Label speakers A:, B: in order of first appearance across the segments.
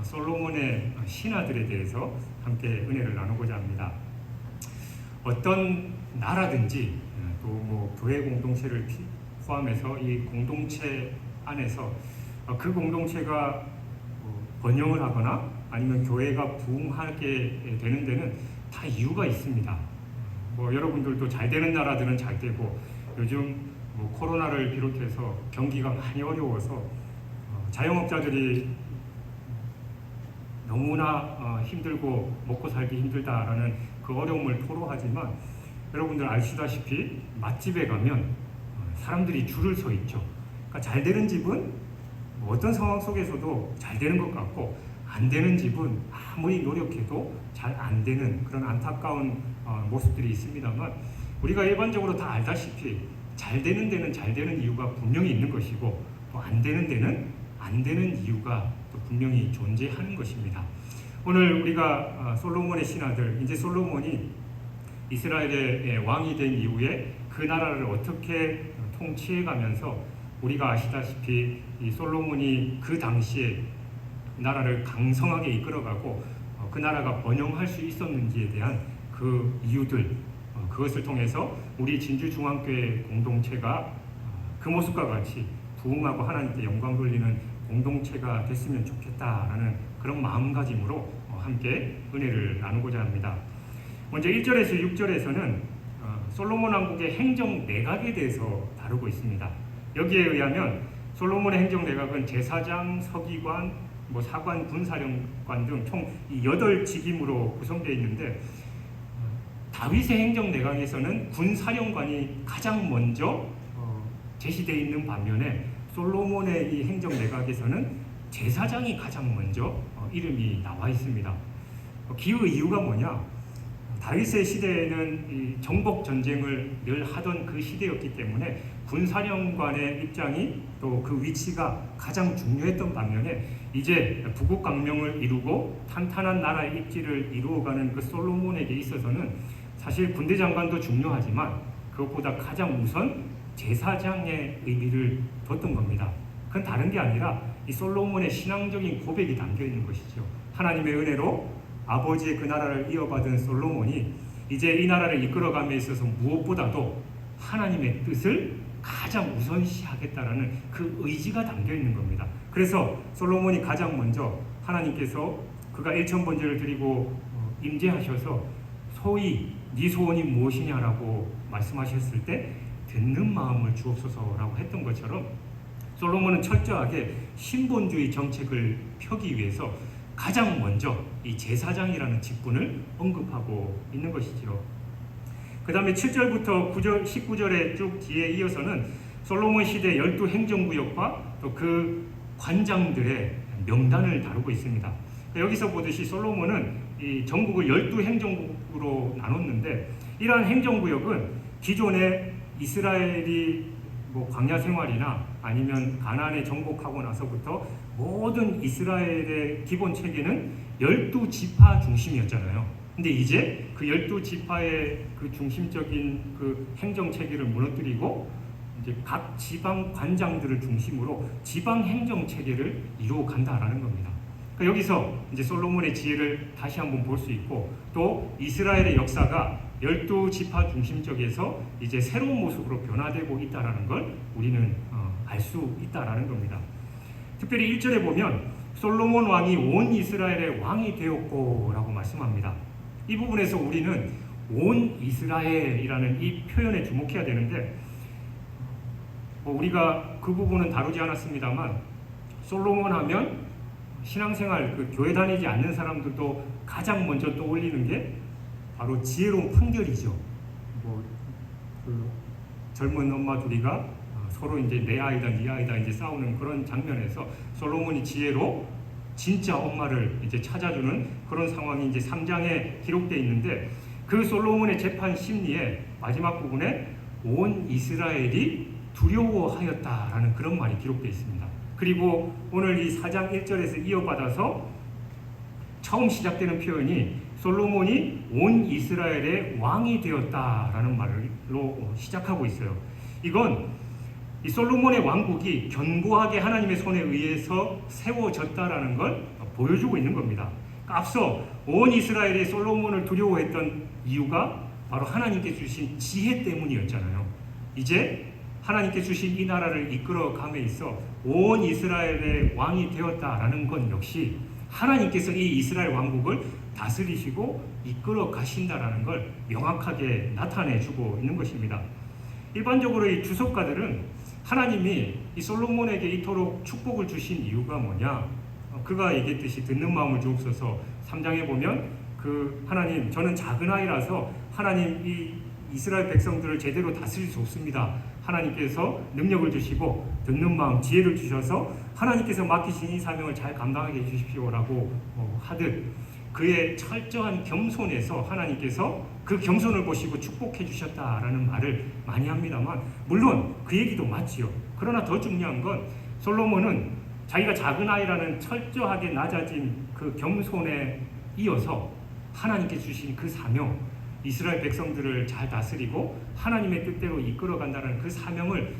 A: 솔로몬의 신하들에 대해서 함께 은혜를 나누고자 합니다. 어떤 나라든지 또 뭐 교회 공동체를 포함해서 이 공동체 안에서 그 공동체가 번영을 하거나 아니면 교회가 부흥하게 되는 데는 다 이유가 있습니다. 여러분들도 잘 되는 나라들은 잘 되고, 요즘 코로나를 비롯해서 경기가 많이 어려워서 자영업자들이 너무나 힘들고 먹고 살기 힘들다라는 그 어려움을 토로하지만, 여러분들 아시다시피 맛집에 가면 사람들이 줄을 서 있죠. 그러니까 잘 되는 집은 어떤 상황 속에서도 잘 되는 것 같고, 안 되는 집은 아무리 노력해도 잘 안 되는 그런 안타까운 모습들이 있습니다만, 우리가 일반적으로 다 알다시피 잘 되는 데는 잘 되는 이유가 분명히 있는 것이고, 또 안 되는 데는 안 되는 이유가 또 분명히 존재하는 것입니다. 오늘 우리가 솔로몬의 신하들, 이제 솔로몬이 이스라엘의 왕이 된 이후에 그 나라를 어떻게 통치해가면서, 우리가 아시다시피 이 솔로몬이 그 당시에 나라를 강성하게 이끌어가고 그 나라가 번영할 수 있었는지에 대한 그 이유들, 그것을 통해서 우리 진주중앙교회 공동체가 그 모습과 같이 부흥하고 하나님께 영광 돌리는 공동체가 됐으면 좋겠다라는 그런 마음가짐으로 함께 은혜를 나누고자 합니다. 먼저 1절에서 6절에서는 솔로몬 왕국의 행정 내각에 대해서 다루고 있습니다. 여기에 의하면 솔로몬의 행정 내각은 제사장, 서기관, 사관, 군사령관 등 총 8직임으로 구성되어 있는데, 다윗의 행정 내각에서는 군사령관이 가장 먼저 제시되어 있는 반면에, 솔로몬의 이 행정 내각에서는 제사장이 가장 먼저 이름이 나와 있습니다. 그 이유가 뭐냐? 다윗의 시대에는 이 정복 전쟁을 늘 하던 그 시대였기 때문에 군사령관의 입장이, 또 그 위치가 가장 중요했던 반면에, 이제 부국 강명을 이루고 탄탄한 나라의 입지를 이루어가는 그 솔로몬에게 있어서는 사실 군대 장관도 중요하지만 그것보다 가장 우선 제사장의 의미를 뒀던 겁니다. 그건 다른 게 아니라 이 솔로몬의 신앙적인 고백이 담겨 있는 것이죠. 하나님의 은혜로 아버지의 그 나라를 이어받은 솔로몬이 이제 이 나라를 이끌어감에 있어서 무엇보다도 하나님의 뜻을 가장 우선시하겠다라는 그 의지가 담겨 있는 겁니다. 그래서 솔로몬이 가장 먼저 하나님께서 그가 일천번제를 드리고 임재하셔서 소위 네 소원이 무엇이냐라고 말씀하셨을 때 듣는 마음을 주옵소서라고 했던 것처럼, 솔로몬은 철저하게 신본주의 정책을 펴기 위해서 가장 먼저 이 제사장이라는 직분을 언급하고 있는 것이죠. 그 다음에 7절부터 19절에 쭉 뒤에 이어서는 솔로몬 시대 12행정구역과 또 그 관장들의 명단을 다루고 있습니다. 여기서 보듯이 솔로몬은 이 전국을 12행정국으로 나눴는데, 이러한 행정구역은 기존에 이스라엘이 광야 생활이나 아니면 가나안에 정복하고 나서부터 모든 이스라엘의 기본 체계는 12지파 중심이었잖아요. 근데 이제 그 12지파의 그 중심적인 그 행정 체계를 무너뜨리고 이제 각 지방 관장들을 중심으로 지방 행정 체계를 이루어 간다라는 겁니다. 그러니까 여기서 이제 솔로몬의 지혜를 다시 한번 볼 수 있고, 또 이스라엘의 역사가 12지파 중심적에서 이제 새로운 모습으로 변화되고 있다라는 걸 우리는 알 수 있다라는 겁니다. 특별히 1절에 보면 솔로몬 왕이 온 이스라엘의 왕이 되었고 라고 말씀합니다. 이 부분에서 우리는 온 이스라엘이라는 이 표현에 주목해야 되는데, 우리가 그 부분은 다루지 않았습니다만, 솔로몬 하면 신앙생활, 그 교회 다니지 않는 사람들도 가장 먼저 떠올리는 게 바로 지혜로운 판결이죠. 그 젊은 엄마 둘이가 서로 이제 내 아이다 네 아이다 이제 싸우는 그런 장면에서 솔로몬이 지혜로 진짜 엄마를 이제 찾아주는 그런 상황이 이제 3장에 기록되어 있는데, 그 솔로몬의 재판 심리의 마지막 부분에 온 이스라엘이 두려워하였다라는 그런 말이 기록되어 있습니다. 그리고 오늘 이 4장 1절에서 이어받아서 처음 시작되는 표현이 솔로몬이 온 이스라엘의 왕이 되었다라는 말로 시작하고 있어요. 이건 이 솔로몬의 왕국이 견고하게 하나님의 손에 의해서 세워졌다라는 걸 보여주고 있는 겁니다. 앞서 온 이스라엘이 솔로몬을 두려워했던 이유가 바로 하나님께 주신 지혜 때문이었잖아요. 이제 하나님께 주신 이 나라를 이끌어감에 있어 온 이스라엘의 왕이 되었다라는 건 역시 하나님께서 이 이스라엘 왕국을 다스리시고 이끌어 가신다라는 걸 명확하게 나타내주고 있는 것입니다. 일반적으로 이 주석가들은 하나님이 이 솔로몬에게 이토록 축복을 주신 이유가 뭐냐? 그가 얘기했듯이 듣는 마음을 주옵소서 3장에 보면 그 하나님 저는 작은 아이라서 하나님 이 이스라엘 백성들을 제대로 다스릴 수 없습니다. 하나님께서 능력을 주시고 듣는 마음 지혜를 주셔서 하나님께서 맡기신 이 사명을 잘 감당하게 해주십시오라고 하듯 그의 철저한 겸손에서 하나님께서 그 겸손을 보시고 축복해 주셨다라는 말을 많이 합니다만 물론 그 얘기도 맞지요. 그러나 더 중요한 건 솔로몬은 자기가 작은 아이라는 철저하게 낮아진 그 겸손에 이어서 하나님께 주신 그 사명 이스라엘 백성들을 잘 다스리고 하나님의 뜻대로 이끌어간다는 그 사명을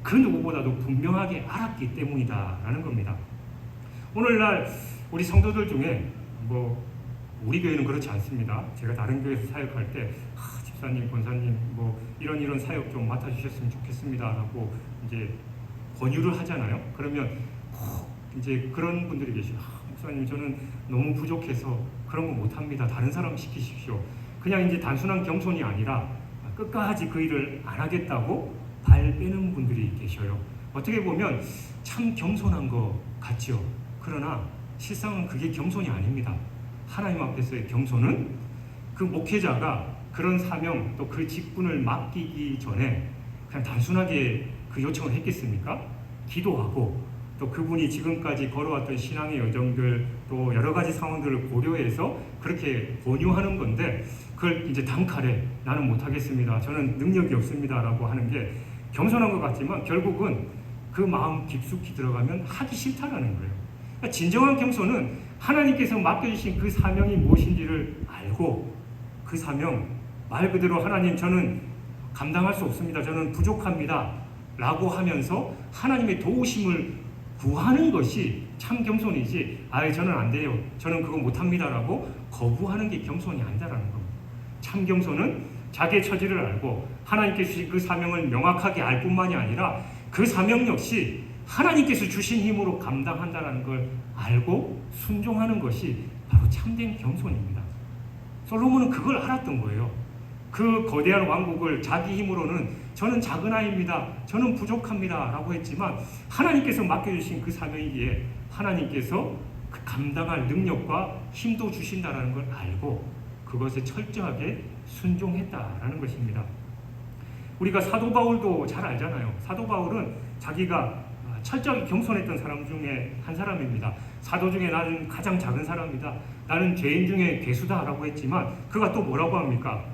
A: 그 누구보다도 분명하게 알았기 때문이다라는 겁니다. 오늘날 우리 성도들 중에 우리 교회는 그렇지 않습니다. 제가 다른 교회에서 사역할 때 집사님, 권사님 이런 사역 좀 맡아주셨으면 좋겠습니다라고 이제 권유를 하잖아요. 그러면 이제 그런 분들이 계시죠. 목사님 저는 너무 부족해서 그런 거 못합니다. 다른 사람 시키십시오. 그냥 이제 단순한 겸손이 아니라 끝까지 그 일을 안 하겠다고 발 빼는 분들이 계셔요. 어떻게 보면 참 겸손한 것 같지요. 그러나 실상은 그게 겸손이 아닙니다. 하나님 앞에서의 겸손은 그 목회자가 그런 사명 또 그 직분을 맡기기 전에 그냥 단순하게 그 요청을 했겠습니까? 기도하고 또 그분이 지금까지 걸어왔던 신앙의 여정들 또 여러 가지 상황들을 고려해서 그렇게 권유하는 건데 그걸 이제 단칼에 나는 못하겠습니다. 저는 능력이 없습니다. 라고 하는 게 겸손한 것 같지만 결국은 그 마음 깊숙이 들어가면 하기 싫다라는 거예요. 그러니까 진정한 겸손은 하나님께서 맡겨주신 그 사명이 무엇인지를 알고 그 사명 말 그대로 하나님 저는 감당할 수 없습니다. 저는 부족합니다. 라고 하면서 하나님의 도우심을 구하는 것이 참 겸손이지 저는 안 돼요. 저는 그거 못합니다. 라고 거부하는 게 겸손이 아니다라는 겁니다. 참 겸손은 자기의 처지를 알고 하나님께 주신 그 사명을 명확하게 알 뿐만이 아니라 그 사명 역시 하나님께서 주신 힘으로 감당한다는 걸 알고 순종하는 것이 바로 참된 겸손입니다. 솔로몬은 그걸 알았던 거예요. 그 거대한 왕국을 자기 힘으로는 저는 작은 아이입니다. 저는 부족합니다. 라고 했지만 하나님께서 맡겨주신 그 사명이기에 하나님께서 그 감당할 능력과 힘도 주신다는 걸 알고 그것에 철저하게 순종했다라는 것입니다. 우리가 사도 바울도 잘 알잖아요. 사도 바울은 자기가 철저하게 겸손했던 사람 중에 한 사람입니다. 사도 중에 나는 가장 작은 사람이다. 나는 죄인 중에 괴수다라고 했지만 그가 또 뭐라고 합니까?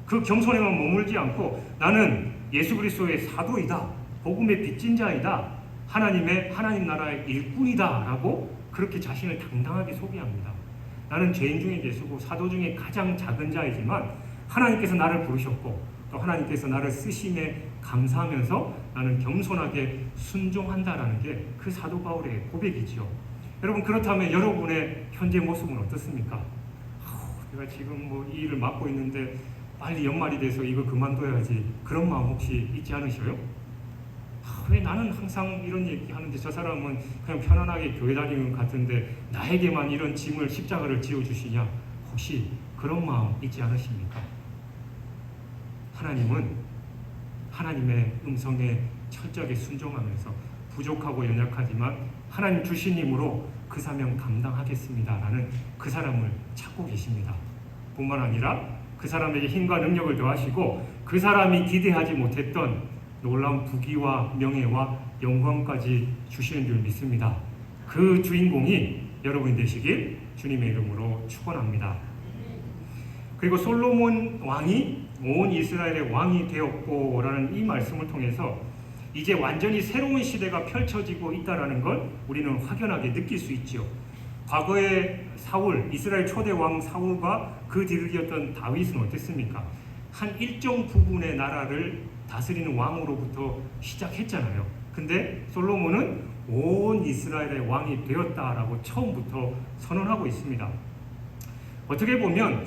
A: 그 겸손에만 머물지 않고 나는 예수 그리스도의 사도이다. 복음의 빚진 자이다. 하나님 나라의 일꾼이다. 라고 그렇게 자신을 당당하게 소개합니다. 나는 죄인 중에 괴수고 사도 중에 가장 작은 자이지만 하나님께서 나를 부르셨고 또 하나님께서 나를 쓰심에 감사하면서 나는 겸손하게 순종한다라는 게 그 사도 바울의 고백이지요. 여러분 그렇다면 여러분의 현재 모습은 어떻습니까? 내가 지금 이 일을 맡고 있는데 빨리 연말이 돼서 이거 그만둬야지 그런 마음 혹시 있지 않으셔요? 왜 나는 항상 이런 얘기 하는데 저 사람은 그냥 편안하게 교회 다니는 것 같은데 나에게만 이런 짐을 십자가를 지어주시냐? 혹시 그런 마음 있지 않으십니까? 하나님은 하나님의 음성에 철저하게 순종하면서 부족하고 연약하지만 하나님 주신 힘으로 그 사명 감당하겠습니다 라는 그 사람을 찾고 계십니다. 뿐만 아니라 그 사람에게 힘과 능력을 더하시고 그 사람이 기대하지 못했던 놀라운 부귀와 명예와 영광까지 주시는 줄 믿습니다. 그 주인공이 여러분이 되시길 주님의 이름으로 축원합니다. 그리고 솔로몬 왕이 온 이스라엘의 왕이 되었고 라는 이 말씀을 통해서 이제 완전히 새로운 시대가 펼쳐지고 있다는 걸 우리는 확연하게 느낄 수 있죠. 과거의 사울, 이스라엘 초대 왕 사울과 그 뒤를 이었던 다윗은 어땠습니까? 한 일정 부분의 나라를 다스리는 왕으로부터 시작했잖아요. 근데 솔로몬은 온 이스라엘의 왕이 되었다라고 처음부터 선언하고 있습니다. 어떻게 보면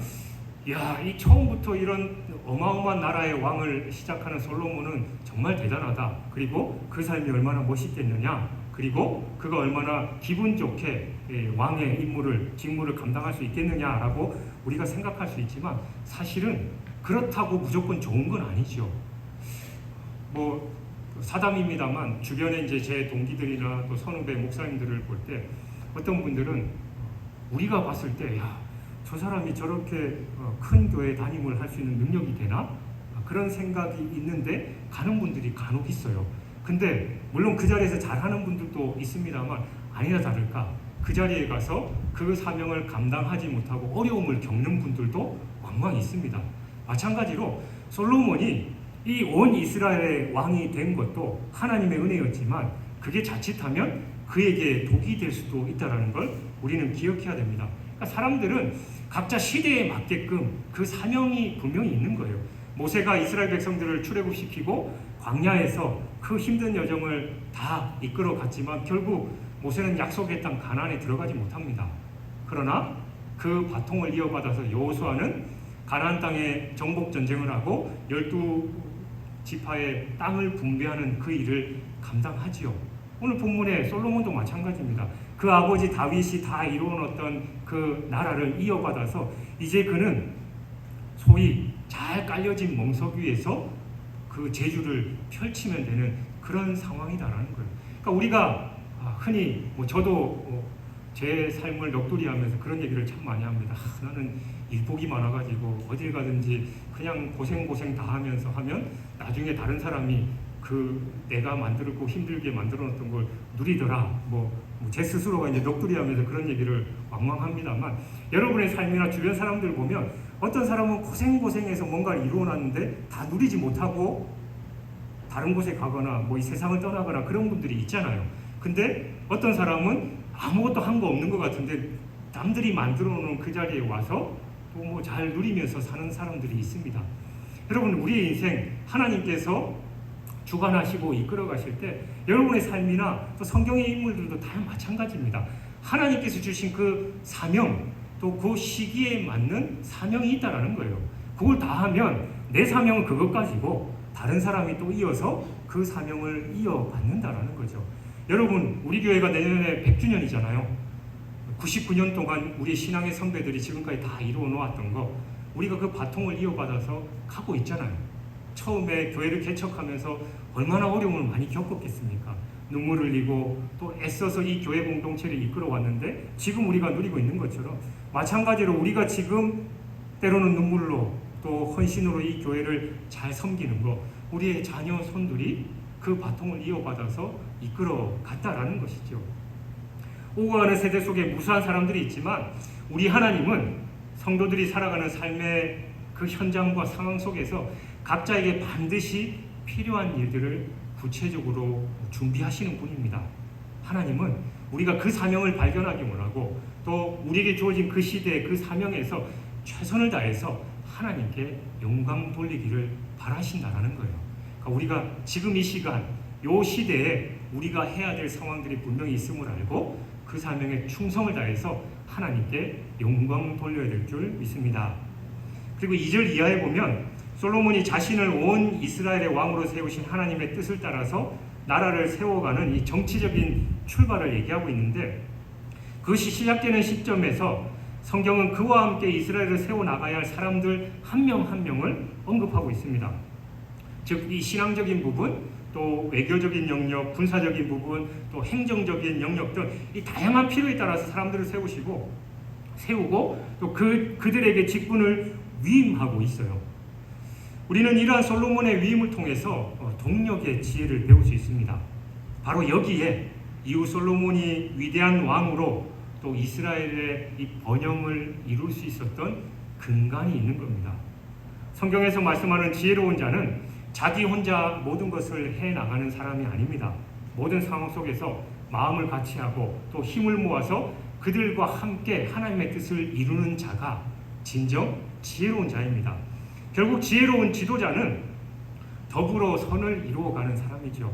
A: 이 처음부터 이런 어마어마한 나라의 왕을 시작하는 솔로몬은 정말 대단하다. 그리고 그 삶이 얼마나 멋있겠느냐. 그리고 그가 얼마나 기분 좋게 왕의 직무를 감당할 수 있겠느냐라고 우리가 생각할 수 있지만 사실은 그렇다고 무조건 좋은 건 아니죠. 사담입니다만 주변에 이제 제 동기들이나 또 선후배 목사님들을 볼 때 어떤 분들은 우리가 봤을 때 저 사람이 저렇게 큰 교회 담임을 할 수 있는 능력이 되나? 그런 생각이 있는데 가는 분들이 간혹 있어요. 근데 물론 그 자리에서 잘하는 분들도 있습니다만 아니나 다를까 그 자리에 가서 그 사명을 감당하지 못하고 어려움을 겪는 분들도 왕왕 있습니다. 마찬가지로 솔로몬이 이 온 이스라엘의 왕이 된 것도 하나님의 은혜였지만 그게 자칫하면 그에게 독이 될 수도 있다는 걸 우리는 기억해야 됩니다. 그러니까 사람들은 각자 시대에 맞게끔 그 사명이 분명히 있는 거예요. 모세가 이스라엘 백성들을 출애굽시키고 광야에서 그 힘든 여정을 다 이끌어 갔지만 결국 모세는 약속의 땅 가나안에 들어가지 못합니다. 그러나 그 바통을 이어받아서 여호수아는 가나안 땅에 정복 전쟁을 하고 12지파의 땅을 분배하는 그 일을 감당하지요. 오늘 본문의 솔로몬도 마찬가지입니다. 그 아버지 다윗이 다 이루어놓았던 그 나라를 이어받아서 이제 그는 소위 잘 깔려진 멍석 위에서 그 제주를 펼치면 되는 그런 상황이다라는 거예요. 그러니까 우리가 흔히 저도 제 삶을 넋두리하면서 그런 얘기를 참 많이 합니다. 나는 일복이 많아가지고 어딜 가든지 그냥 고생 다 하면서 하면 나중에 다른 사람이 내가 만들고 힘들게 만들어놨던 걸 누리더라. 제 스스로가 이제 넋두리하면서 그런 얘기를 왕왕합니다만 여러분의 삶이나 주변 사람들 보면 어떤 사람은 고생해서 뭔가를 이루어놨는데 다 누리지 못하고 다른 곳에 가거나 이 세상을 떠나거나 그런 분들이 있잖아요. 근데 어떤 사람은 아무것도 한 거 없는 것 같은데 남들이 만들어 놓은 그 자리에 와서 또 잘 누리면서 사는 사람들이 있습니다. 여러분, 우리의 인생 하나님께서 주관하시고 이끌어 가실 때 여러분의 삶이나 또 성경의 인물들도 다 마찬가지입니다. 하나님께서 주신 그 사명, 또 그 시기에 맞는 사명이 있다라는 거예요. 그걸 다 하면 내 사명은 그것 가지고 다른 사람이 또 이어서 그 사명을 이어받는다라는 거죠. 여러분, 우리 교회가 내년에 100주년이잖아요. 99년 동안 우리 신앙의 선배들이 지금까지 다 이루어 놓았던 거 우리가 그 바통을 이어받아서 가고 있잖아요. 처음에 교회를 개척하면서 얼마나 어려움을 많이 겪었겠습니까? 눈물을 흘리고 또 애써서 이 교회 공동체를 이끌어 왔는데 지금 우리가 누리고 있는 것처럼 마찬가지로 우리가 지금 때로는 눈물로 또 헌신으로 이 교회를 잘 섬기는 거 우리의 자녀 손들이 그 바통을 이어받아서 이끌어 갔다라는 것이죠. 오고가는 세대 속에 무수한 사람들이 있지만 우리 하나님은 성도들이 살아가는 삶의 그 현장과 상황 속에서 각자에게 반드시 필요한 일들을 구체적으로 준비하시는 분입니다. 하나님은 우리가 그 사명을 발견하기 원하고 또 우리에게 주어진 그 시대의 그 사명에서 최선을 다해서 하나님께 영광 돌리기를 바라신다라는 거예요. 그러니까 우리가 지금 이 시간, 이 시대에 우리가 해야 될 상황들이 분명히 있음을 알고 그 사명에 충성을 다해서 하나님께 영광 돌려야 될 줄 믿습니다. 그리고 2절 이하에 보면 솔로몬이 자신을 온 이스라엘의 왕으로 세우신 하나님의 뜻을 따라서 나라를 세워가는 이 정치적인 출발을 얘기하고 있는데 그것이 시작되는 시점에서 성경은 그와 함께 이스라엘을 세워나가야 할 사람들 한 명 한 명을 언급하고 있습니다. 즉 이 신앙적인 부분, 또 외교적인 영역, 군사적인 부분, 또 행정적인 영역 등 이 다양한 필요에 따라서 사람들을 세우고 또 그들에게 직분을 위임하고 있어요. 우리는 이러한 솔로몬의 위임을 통해서 동력의 지혜를 배울 수 있습니다. 바로 여기에 이후 솔로몬이 위대한 왕으로 또 이스라엘의 이 번영을 이룰 수 있었던 근간이 있는 겁니다. 성경에서 말씀하는 지혜로운 자는 자기 혼자 모든 것을 해나가는 사람이 아닙니다. 모든 상황 속에서 마음을 같이하고 또 힘을 모아서 그들과 함께 하나님의 뜻을 이루는 자가 진정 지혜로운 자입니다. 결국 지혜로운 지도자는 더불어 선을 이루어가는 사람이죠.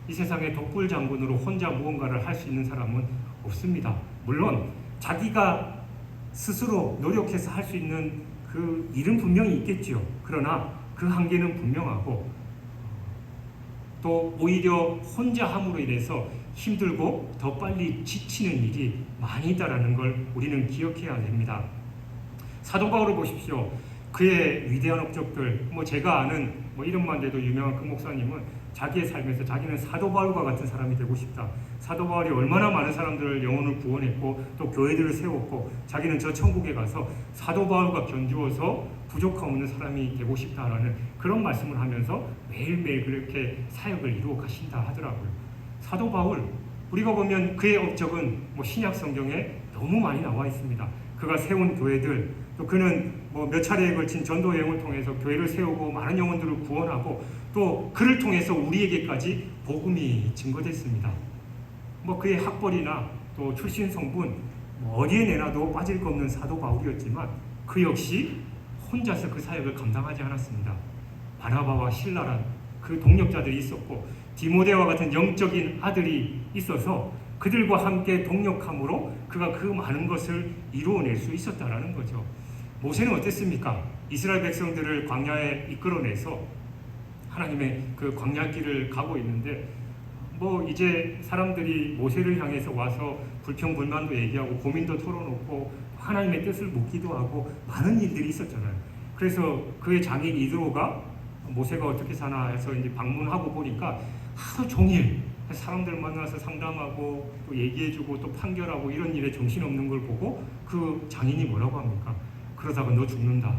A: 이 세상에 덕불 장군으로 혼자 무언가를 할 수 있는 사람은 없습니다. 물론 자기가 스스로 노력해서 할 수 있는 그 일은 분명히 있겠지요. 그러나 그 한계는 분명하고 또 오히려 혼자 함으로 인해서 힘들고 더 빨리 지치는 일이 많이 있다는 걸 우리는 기억해야 됩니다. 사도 바울을 보십시오. 그의 위대한 업적들, 제가 아는 이름만 대도 유명한 그 목사님은 자기의 삶에서 자기는 사도 바울과 같은 사람이 되고 싶다. 사도 바울이 얼마나 많은 사람들을 영혼을 구원했고 또 교회들을 세웠고 자기는 저 천국에 가서 사도 바울과 견주어서 부족함 없는 사람이 되고 싶다라는 그런 말씀을 하면서 매일매일 그렇게 사역을 이루어 가신다 하더라고요. 사도 바울, 우리가 보면 그의 업적은 신약 성경에 너무 많이 나와 있습니다. 그가 세운 교회들, 또 그는 몇 차례에 걸친 전도 여행을 통해서 교회를 세우고 많은 영혼들을 구원하고 또 그를 통해서 우리에게까지 복음이 증거됐습니다. 그의 학벌이나 또 출신 성분 어디에 내놔도 빠질 거 없는 사도 바울이었지만 그 역시 혼자서 그 사역을 감당하지 않았습니다. 바나바와 실라란 그 동력자들이 있었고 디모데와 같은 영적인 아들이 있어서 그들과 함께 동력함으로 그가 그 많은 것을 이루어낼 수 있었다라는 거죠. 모세는 어땠습니까? 이스라엘 백성들을 광야에 이끌어내서 하나님의 그 광야길을 가고 있는데 이제 사람들이 모세를 향해서 와서 불평불만도 얘기하고 고민도 털어놓고 하나님의 뜻을 묻기도 하고 많은 일들이 있었잖아요. 그래서 그의 장인 이드로가 모세가 어떻게 사나 해서 이제 방문하고 보니까 하루 종일 사람들 만나서 상담하고 또 얘기해주고 또 판결하고 이런 일에 정신없는 걸 보고 그 장인이 뭐라고 합니까? 그러다가 너 죽는다.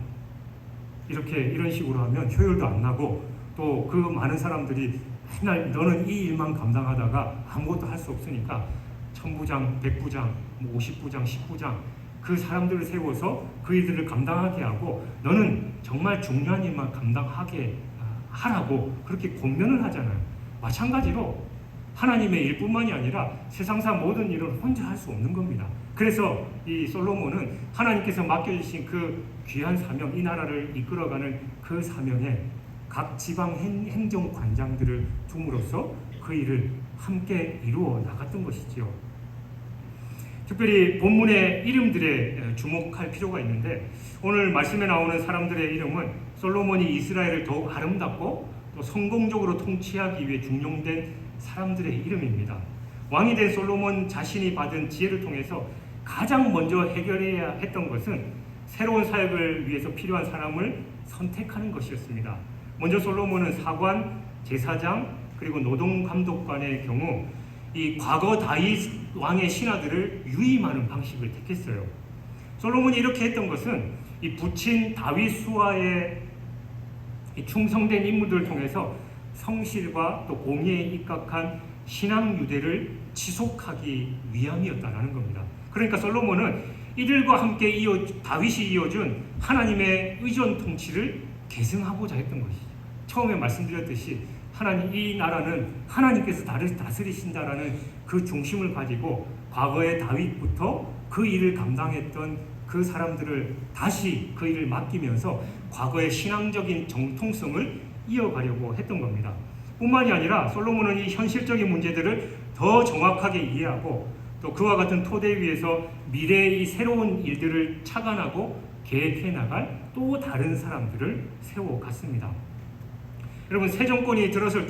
A: 이런 식으로 하면 효율도 안 나고 또 그 많은 사람들이 맨날 너는 이 일만 감당하다가 아무것도 할 수 없으니까 1000부장, 100부장, 50부장, 10부장 그 사람들을 세워서 그 일들을 감당하게 하고 너는 정말 중요한 일만 감당하게 하라고 그렇게 권면을 하잖아요. 마찬가지로 하나님의 일뿐만이 아니라 세상사 모든 일을 혼자 할 수 없는 겁니다. 그래서 이 솔로몬은 하나님께서 맡겨주신 그 귀한 사명, 이 나라를 이끌어가는 그 사명에 각 지방 행정관장들을 둠으로써 그 일을 함께 이루어 나갔던 것이지요. 특별히 본문의 이름들에 주목할 필요가 있는데 오늘 말씀에 나오는 사람들의 이름은 솔로몬이 이스라엘을 더욱 아름답고 또 성공적으로 통치하기 위해 중용된 사람들의 이름입니다. 왕이 된 솔로몬 자신이 받은 지혜를 통해서 가장 먼저 해결해야 했던 것은 새로운 사역을 위해서 필요한 사람을 선택하는 것이었습니다. 먼저 솔로몬은 사관, 제사장, 그리고 노동감독관의 경우 이 과거 다윗 왕의 신하들을 유임하는 방식을 택했어요. 솔로몬이 이렇게 했던 것은 이 부친 다윗 수하에 충성된 인물들을 통해서 성실과 또 공의에 입각한 신앙 유대를 지속하기 위함이었다라는 겁니다. 그러니까 솔로몬은 이들과 함께 다윗이 이어준 하나님의 의전 통치를 계승하고자 했던 것이죠. 처음에 말씀드렸듯이 이 나라는 하나님께서 다스리신다라는 그 중심을 가지고 과거의 다윗부터 그 일을 감당했던 그 사람들을 다시 그 일을 맡기면서 과거의 신앙적인 정통성을 이어가려고 했던 겁니다. 뿐만이 아니라 솔로몬은 이 현실적인 문제들을 더 정확하게 이해하고 또 그와 같은 토대 위에서 미래의 이 새로운 일들을 착안하고 계획해 나갈 또 다른 사람들을 세워갔습니다. 여러분, 새 정권이 들어설